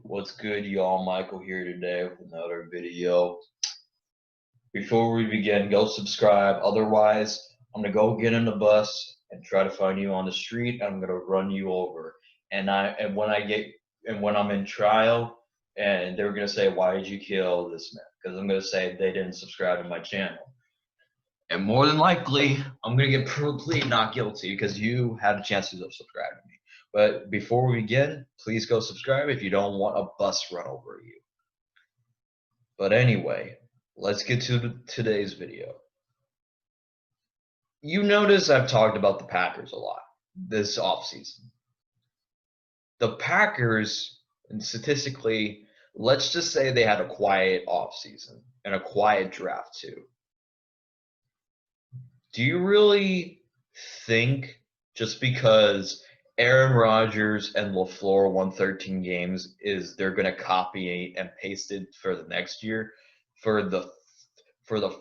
What's good, y'all? Michael here today with another video. Before we begin, go subscribe. Otherwise, I'm gonna go get in the bus and try to find you on the street. And I'm gonna run you over. And when I'm in trial, and they're gonna say, "Why did you kill this man?" Because I'm gonna say they didn't subscribe to my channel. And more than likely, I'm gonna get plead not guilty because you had a chance to subscribe to me. But before we begin, please go subscribe if you don't want a bus run over you. But anyway, let's get to today's video. You notice I've talked about the Packers a lot this offseason. The Packers, and statistically, let's just say they had a quiet offseason and a quiet draft too. Do you really think just because Aaron Rodgers and LaFleur won 13 games is they're going to copy and paste it for the next year? For the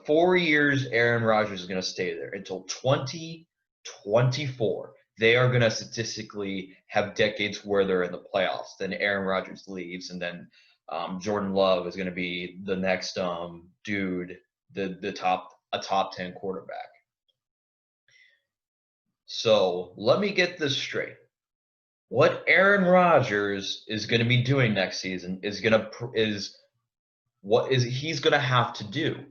4 years Aaron Rodgers is going to stay there until 2024. They are going to statistically have decades where they're in the playoffs. Then Aaron Rodgers leaves, and then Jordan Love is going to be the next dude, a top 10 quarterback. So let me get this straight. What Aaron Rodgers is going to be doing next season is he's going to have to do.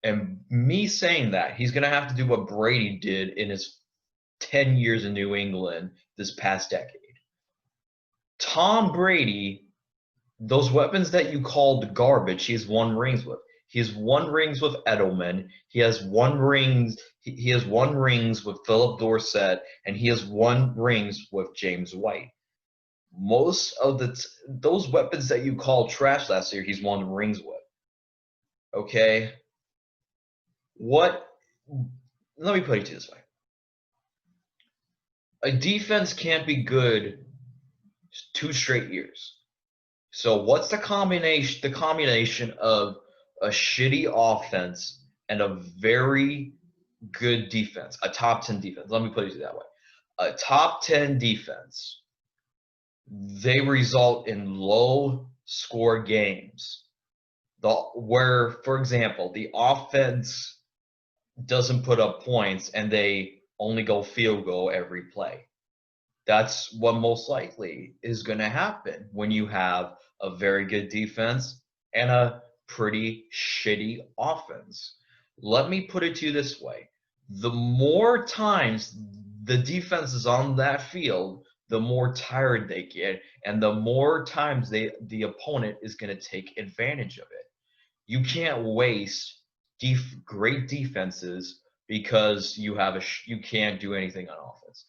And me saying that, he's going to have to do what Brady did in his 10 years in New England this past decade. Tom Brady, those weapons that you called garbage, he has won rings with. He has won rings with Edelman. He has won rings. He has won rings with Philip Dorsett, and he has won rings with James White. Most of those weapons that you called trash last year, he's won rings with. Okay. Let me put it to you this way. A defense can't be good 2 straight years. So what's the combination? The combination of a shitty offense and a very good defense, a top 10 defense. Let me put it that way. A top 10 defense, they result in low score games. Where, for example, the offense doesn't put up points and they only go field goal every play. That's what most likely is going to happen when you have a very good defense and a pretty shitty offense. Let me put it to you this way. The more times the defense is on that field, the more tired they get, and the more times the opponent is going to take advantage of it. You can't waste great defenses because you can't do anything on offense.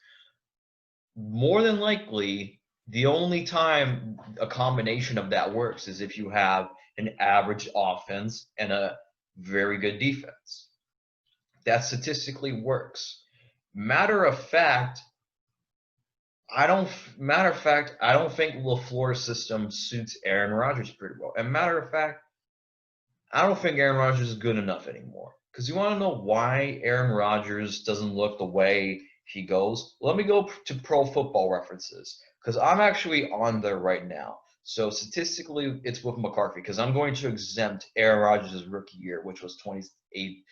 More than likely, the only time a combination of that works is if you have an average offense and a very good defense. That statistically works. Matter of fact, I don't think LaFleur's system suits Aaron Rodgers pretty well. And matter of fact, I don't think Aaron Rodgers is good enough anymore. Because you want to know why Aaron Rodgers doesn't look the way he goes? Let me go to Pro Football References, because I'm actually on there right now. So statistically, it's with McCarthy, because I'm going to exempt Aaron Rodgers' rookie year, which was 2008,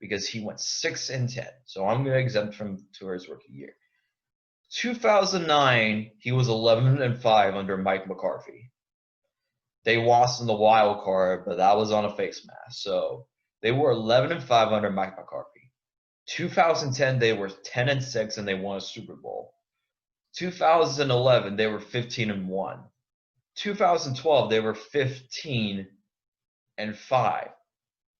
because he went 6-10. So I'm going to exempt him to his rookie year. 2009, he was 11-5 under Mike McCarthy. They lost in the wild card, but that was on a face mask. So they were 11-5 under Mike McCarthy. 2010, they were 10-6 and they won a Super Bowl. 2011, they were 15-1. 2012, they were 15-5,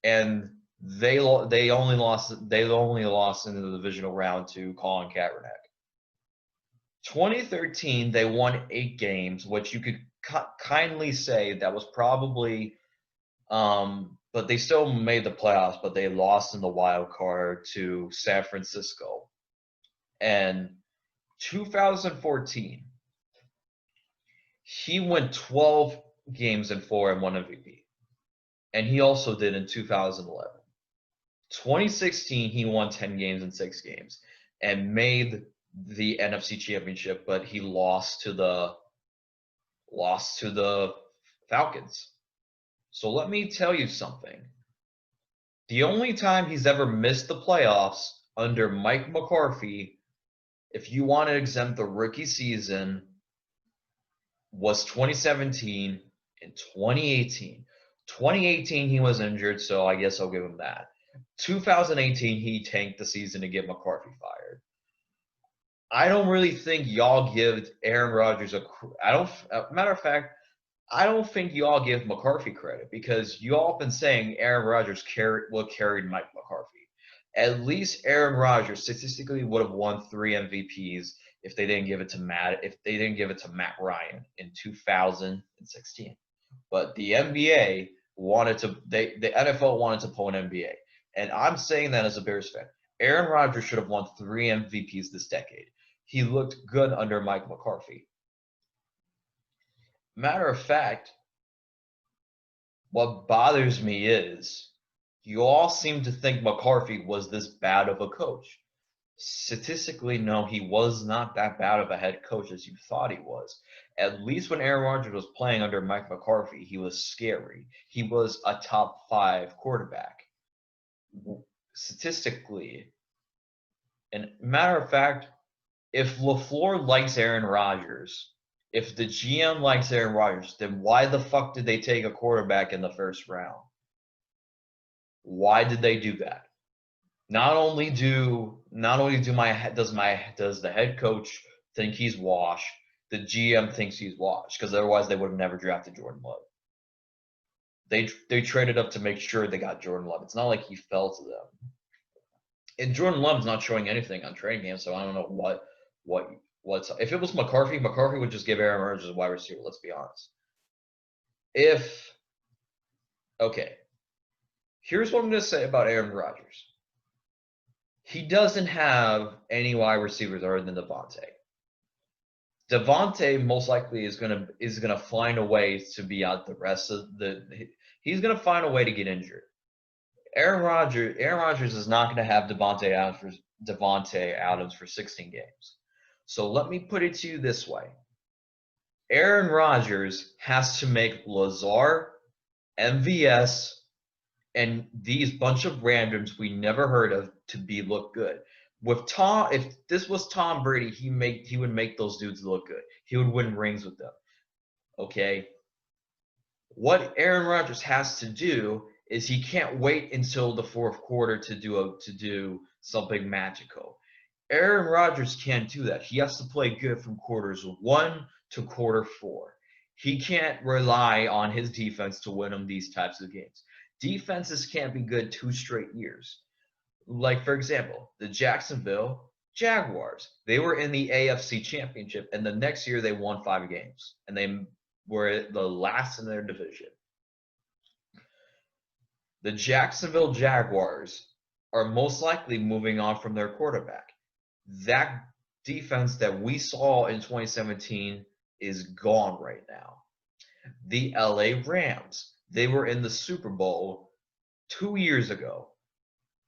and they only lost in the divisional round to Colin Kaepernick. 2013, they won 8 games, which you could kindly say that was probably, but they still made the playoffs, but they lost in the wild card to San Francisco. And 2014, he went 12 games and 4 and 1 MVP. And he also did in 2011. 2016, he won 10 games and 6 games and made the NFC Championship, but he lost to the lost to the Falcons. So let me tell you something. The only time he's ever missed the playoffs under Mike McCarthy, if you want to exempt the rookie season, was 2017 and 2018. 2018, he was injured, so I guess I'll give him that. 2018, he tanked the season to get McCarthy fired. I don't really think y'all give Aaron Rodgers matter of fact, I don't think y'all give McCarthy credit because y'all been saying Aaron Rodgers carried Mike McCarthy. At least Aaron Rodgers statistically would have won 3 MVPs if they didn't give it to Matt Ryan in 2016. But the NBA the NFL wanted to pull an NBA, and I'm saying that as a Bears fan. Aaron Rodgers should have won 3 MVPs this decade. He looked good under Mike McCarthy. Matter of fact, what bothers me is you all seem to think McCarthy was this bad of a coach. Statistically, no, he was not that bad of a head coach as you thought he was. At least when Aaron Rodgers was playing under Mike McCarthy, he was scary. He was a top 5 quarterback. Statistically, and matter of fact, if LaFleur likes Aaron Rodgers, if the GM likes Aaron Rodgers, then why the fuck did they take a quarterback in the first round? Why did they do that? Not only does the head coach think he's washed, the GM thinks he's washed because otherwise they would have never drafted Jordan Love. They traded up to make sure they got Jordan Love. It's not like he fell to them. And Jordan Love's not showing anything on training camp, so I don't know what's if it was McCarthy would just give Aaron Rodgers a wide receiver, let's be honest. Okay. Here's what I'm going to say about Aaron Rodgers. He doesn't have any wide receivers other than Devontae. Devontae most likely is gonna find a way to be out the rest of he's gonna find a way to get injured. Aaron Rodgers is not gonna have Devontae Adams for 16 games. So let me put it to you this way. Aaron Rodgers has to make Lazard, MVS, and these bunch of randoms we never heard of to look good. If this was Tom Brady, he would make those dudes look good. He would win rings with them. Okay? What Aaron Rodgers has to do is he can't wait until the fourth quarter to do something magical. Aaron Rodgers can't do that. He has to play good from quarters 1 to quarter 4. He can't rely on his defense to win him these types of games. Defenses can't be good 2 straight years. Like, for example, the Jacksonville Jaguars. They were in the AFC Championship, and the next year they won 5 games, and they were the last in their division. The Jacksonville Jaguars are most likely moving on from their quarterback. That defense that we saw in 2017 is gone right now. The LA Rams, they were in the Super Bowl 2 years ago,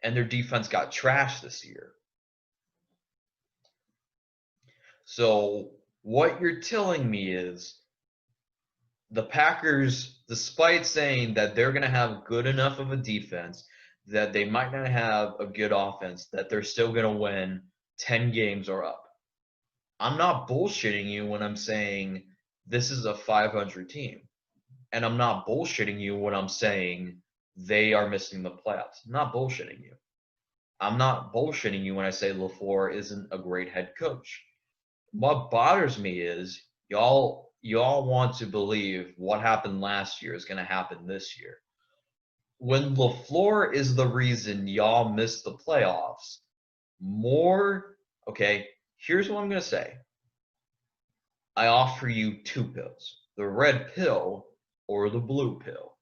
and their defense got trashed this year. So what you're telling me is the Packers, despite saying that they're going to have good enough of a defense, that they might not have a good offense, that they're still going to win 10 games or up. I'm not bullshitting you when I'm saying this is a 500 team. And I'm not bullshitting you when I'm saying they are missing the playoffs. I'm not bullshitting you. I'm not bullshitting you when I say LaFleur isn't a great head coach. What bothers me is y'all want to believe what happened last year is going to happen this year. When LaFleur is the reason y'all missed the playoffs, okay, here's what I'm going to say. I offer you 2 pills, the red pill or the blue pill.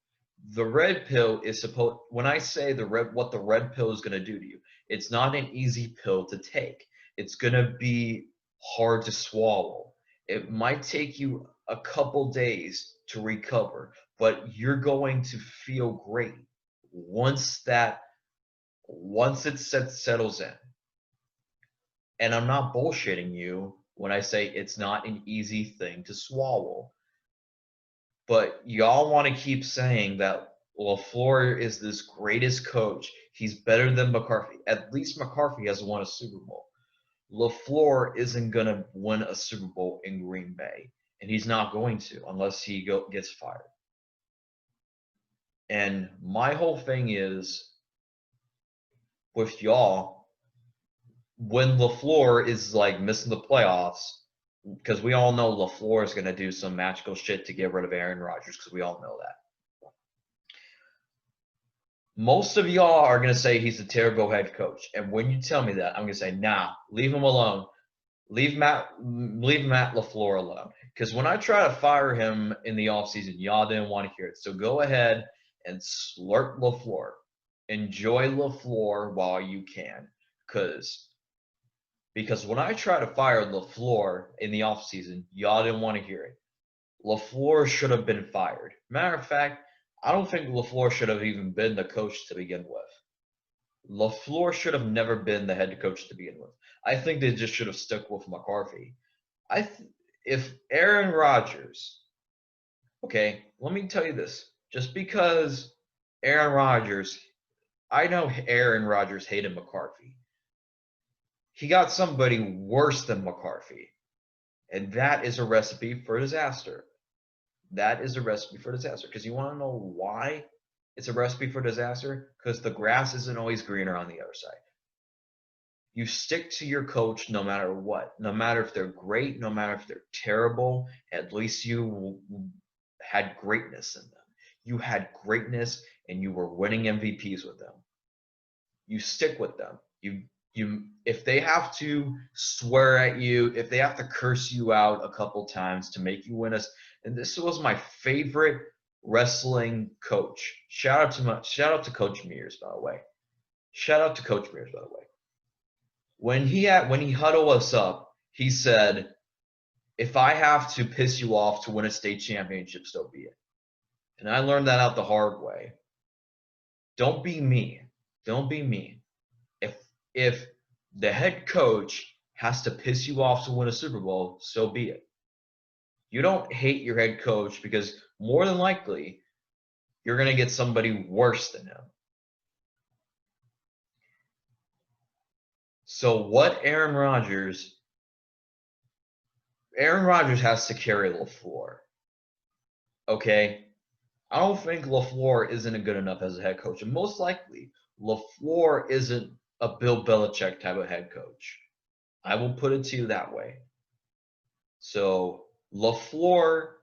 The red pill is when I say what the red pill is going to do to you, it's not an easy pill to take. It's going to be hard to swallow. It might take you a couple days to recover, but you're going to feel great once it settles in. And I'm not bullshitting you when I say it's not an easy thing to swallow. But y'all want to keep saying that LaFleur is this greatest coach. He's better than McCarthy. At least McCarthy has won a Super Bowl. LaFleur isn't going to win a Super Bowl in Green Bay, and he's not going to unless he gets fired. And my whole thing is with y'all, when LaFleur is like missing the playoffs, because we all know LaFleur is going to do some magical shit to get rid of Aaron Rodgers, because we all know that. Most of y'all are going to say he's a terrible head coach. And when you tell me that, I'm going to say, nah, leave him alone. Leave Matt LaFleur alone. Because when I try to fire him in the offseason, y'all didn't want to hear it. So go ahead and slurp LaFleur. Enjoy LaFleur while you can. Because when I try to fire LaFleur in the offseason, y'all didn't want to hear it. LaFleur should have been fired. Matter of fact, I don't think LaFleur should have even been the coach to begin with. LaFleur should have never been the head coach to begin with. I think they just should have stuck with McCarthy. If Aaron Rodgers, okay, let me tell you this. Just because Aaron Rodgers, I know Aaron Rodgers hated McCarthy. He got somebody worse than McCarthy. And that is a recipe for disaster. That is a recipe for disaster. Because you want to know why it's a recipe for disaster? Because the grass isn't always greener on the other side. You stick to your coach no matter what. No matter if they're great, no matter if they're terrible, at least you had greatness in them. You had greatness and you were winning MVPs with them. You stick with them. If they have to swear at you, if they have to curse you out a couple times to make you win us, and this was my favorite wrestling coach. Shout out to Coach Mears, by the way. Shout out to Coach Mears, by the way. When he huddled us up, he said, "If I have to piss you off to win a state championship, so be it." And I learned that out the hard way. Don't be mean. Don't be mean. If the head coach has to piss you off to win a Super Bowl, so be it. You don't hate your head coach because more than likely you're going to get somebody worse than him. So what Aaron Rodgers has to carry LaFleur. Okay? I don't think LaFleur isn't good enough as a head coach. And most likely, LaFleur isn't a Bill Belichick type of head coach. I will put it to you that way. So LaFleur,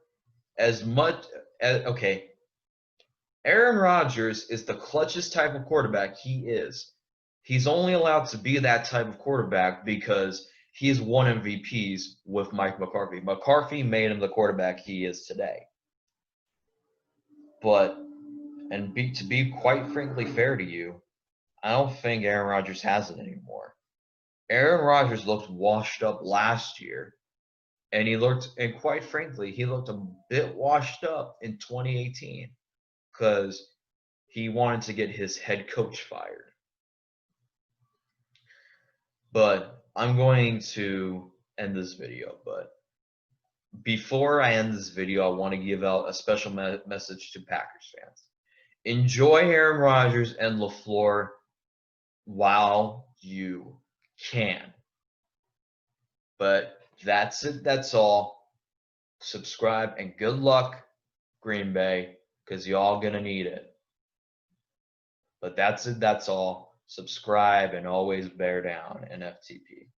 Aaron Rodgers is the clutchest type of quarterback he is. He's only allowed to be that type of quarterback because he's won MVPs with Mike McCarthy. McCarthy made him the quarterback he is today. To be quite frankly fair to you, I don't think Aaron Rodgers has it anymore. Aaron Rodgers looked washed up last year, and quite frankly, he looked a bit washed up in 2018 because he wanted to get his head coach fired. But I'm going to end this video. But before I end this video, I want to give out a special message to Packers fans. Enjoy Aaron Rodgers and LaFleur while you can. But that's it. That's all. Subscribe and good luck, Green Bay, because y'all gonna need it. But that's it. That's all. Subscribe and always bear down, NFTP.